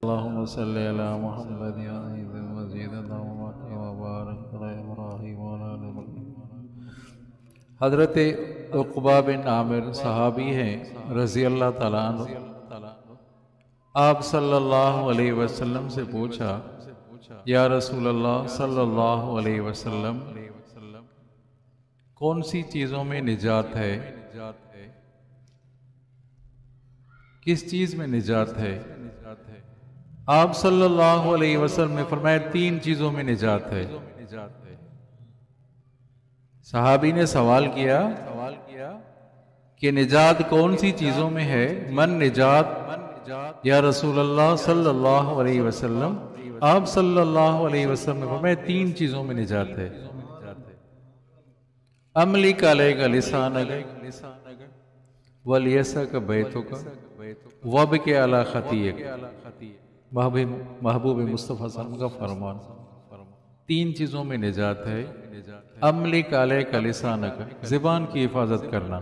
اللهم صل على محمد مزید وبارک علی ابراہیم وعلی آل ابراہیم۔ حضرت عقبہ بن عامر صحابی ہیں رضی اللہ تعالیٰ عنہ، آپ صلی اللہ علیہ وسلم سے پوچھا، یا رسول اللہ صلی اللہ علیہ وسلم، کون سی چیزوں میں نجات ہے؟ کس چیز میں نجات ہے؟ آپ صلی اللہ علیہ وسلم نے فرمایا تین چیزوں میں نجات ہے۔ صحابی نے سوال کیا کہ نجات کون سی چیزوں میں ہے؟ من نجات یا رسول اللہ صلی اللہ علیہ وسلم؟ آپ صلی اللہ علیہ وسلم نے فرمایا تین چیزوں میں نجات ہے۔ املک علیک لسانک ولیسک بیتک وابک علی خطیئک۔ محبوب مصطفیٰ صلی اللہ علیہ وسلم کا فرمان، تین چیزوں میں نجات ہے۔ املک علیک لسانک، زبان کی حفاظت کرنا،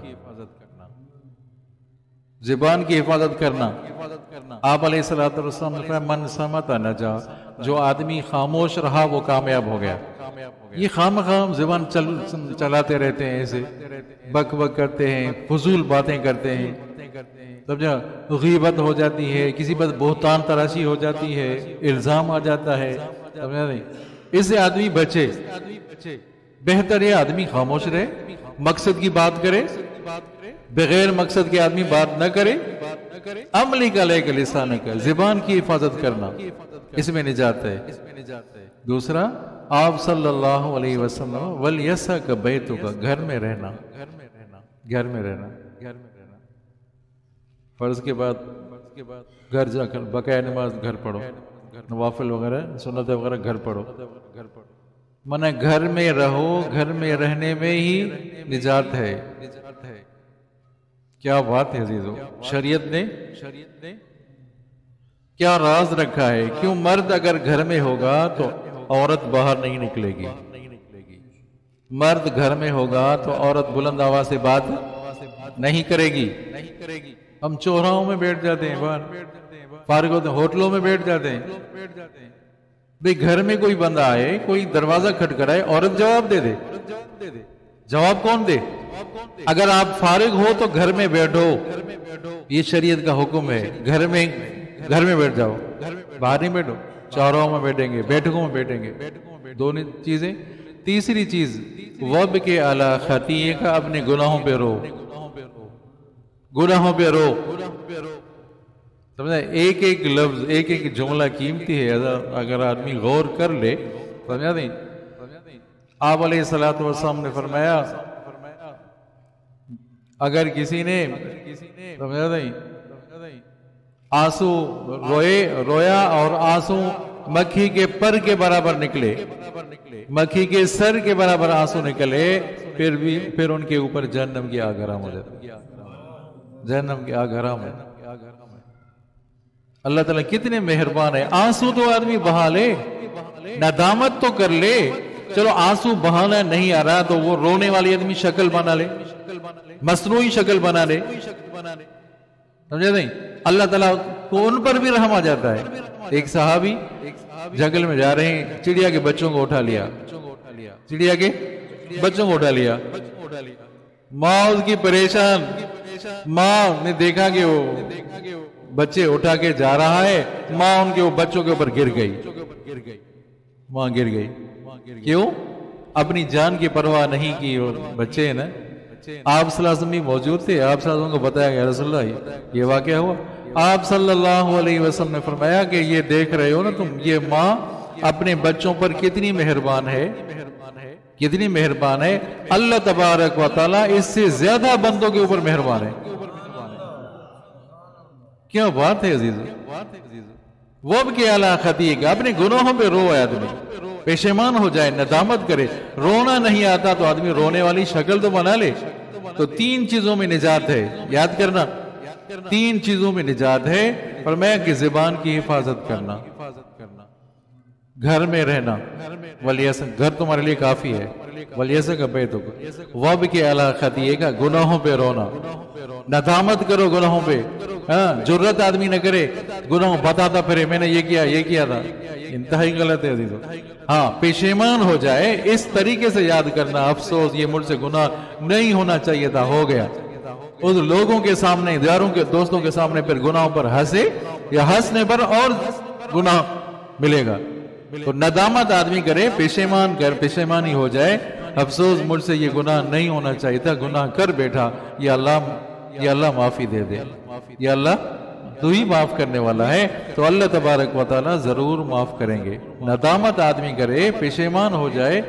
زبان کی حفاظت کرنا۔ آپ علیہ السلام نے فرمایا من صمت نجا، جو آدمی خاموش رہا وہ کامیاب ہو گیا۔ یہ خام زبان چلاتے رہتے ہیں، ایسے بک بک کرتے ہیں، فضول باتیں کرتے ہیں، سمجھا، غیبت ہو جاتی ہے، کسی پر بہتان تراشی ہو جاتی ہے، الزام آ جاتا ہے، سمجھا نہیں؟ اس سے آدمی بچے، بہتر ہے آدمی خاموش رہے، مقصد کی بات کرے، بغیر مقصد کے آدمی بات نہ کرے۔ املک علیک لسانک، زبان کی حفاظت کرنا، اس میں نجات ہے۔ دوسرا، آپ صلی اللہ علیہ وسلم ولیسک بیتک، گھر میں رہنا، گھر میں رہنا، فرض کے بعد گھر جا کر بقایا نماز گھر پڑھو، نوافل وغیرہ سنت وغیرہ گھر پڑھو، منع گھر میں رہو، گھر میں رہنے میں ہی نجات ہے۔ کیا بات ہے عزیزو، شریعت نے کیا راز رکھا ہے؟ کیوں مرد اگر گھر میں ہوگا تو عورت باہر نہیں نکلے گی، مرد گھر میں ہوگا تو عورت بلند آواز سے بات نہیں کرے گی۔ ہم چوراہوں میں بیٹھ جاتے ہیں، باہر فارغ ہوتے ہیں، ہوٹلوں میں بیٹھ جاتے ہیں، بھئی گھر میں کوئی بندہ آئے، کوئی دروازہ کھٹکھٹائے، عورت جواب دے دے، جواب کون دے؟ اگر آپ فارغ ہو تو گھر میں بیٹھو، یہ شریعت کا حکم ہے۔ گھر میں بیٹھ جاؤ، باہر نہیں بیٹھو، چوراہوں میں بیٹھیں گے، بیٹھکوں میں بیٹھیں گے، دونوں چیزیں۔ تیسری چیز، وابک علی خطیئک، اپنے گناہوں پہ رو، گناہوں پہ رو، سمجھا؟ ایک ایک لفظ، ایک ایک جملہ قیمتی ہے، اگر آدمی غور کر لے، سمجھا نہیں؟ آپ علیہ السلام نے فرمایا اگر کسی نے، سمجھا نہیں، آنسو رویا اور آنسو مکھی کے پر کے برابر نکلے، مکھی کے سر کے برابر آنسو نکلے، پھر ان کے اوپر جہنم کی آگ حرام ہو جاتی، جہنم کی آگ حرام ہے۔ اللہ تعالیٰ کتنے مہربان ہے، آنسو تو آدمی بہا لے، ندامت تو کر لے، چلو آنسو بہانا نہیں آ رہا تو وہ رونے والی آدمی شکل بنا لے، مصنوعی شکل بنا لے، سمجھے نہیں؟ اللہ تعالیٰ کو ان پر بھی رحم آ جاتا ہے۔ ایک صحابی جنگل میں جا رہے ہیں، چڑیا کے بچوں کو اٹھا لیا، چڑیا کے بچوں کو اٹھا لیا، ماں اس کی پریشان، ماں نے دیکھا کہ وہ بچے اٹھا کے جا رہا ہے، ماں ان کے بچوں کے اوپر گر گئی، ماں گر گئی، کیوں؟ اپنی جان کی پرواہ نہیں کی، اور بچے ہیں نا۔ آپ صلی اللہ علیہ وسلم بھی موجود تھے، آپ صلی اللہ علیہ وسلم کو بتایا گیا، رسول اللہ یہ واقعہ ہوا۔ آپ صلی اللہ علیہ وسلم نے فرمایا کہ یہ دیکھ رہے ہو نا تم، یہ ماں اپنے بچوں پر کتنی مہربان ہے، کتنی مہربان ہے۔ اللہ تبارک و تعالیٰ اس سے زیادہ بندوں کے اوپر مہربان ہے۔ کیا بات ہے عزیز، وابک علی خطیئک، اپنے گناہوں پہ رو آدمی، پشیمان ہو جائے، ندامت کرے۔ رونا نہیں آتا تو آدمی رونے والی شکل تو بنا لے۔ تو تین چیزوں میں نجات ہے، یاد کرنا، تین چیزوں میں نجات ہے، فرمایا کہ زبان کی حفاظت کرنا، گھر میں رہنا، ولیسن گھر تمہارے لیے کافی ہے، ولیسن کا بیت وب کے علی خطیئے کا گناہوں پہ رونا، ندامت کرو گناہوں پہ، جرت آدمی نہ کرے گناہوں بتاتا پھرے میں نے یہ کیا تھا، انتہائی غلط ہے عزیزو۔ ہاں پشیمان ہو جائے، اس طریقے سے یاد کرنا، افسوس یہ مجھ سے گناہ نہیں ہونا چاہیے تھا، ہو گیا، اس لوگوں کے سامنے، یاروں کے دوستوں کے سامنے پھر گناہوں پر ہنسے، یا ہنسنے پر اور گناہ ملے گا، تو ندامت آدمی کرے، پشیمانی ہو جائے، افسوس مجھ سے یہ گناہ نہیں ہونا چاہیے تھا، گناہ کر بیٹھا، یا اللہ معافی دے دے، یا اللہ تو ہی معاف کرنے والا ہے، تو اللہ تبارک و تعالی ضرور معاف کریں گے۔ ندامت آدمی کرے، پشیمان ہو جائے،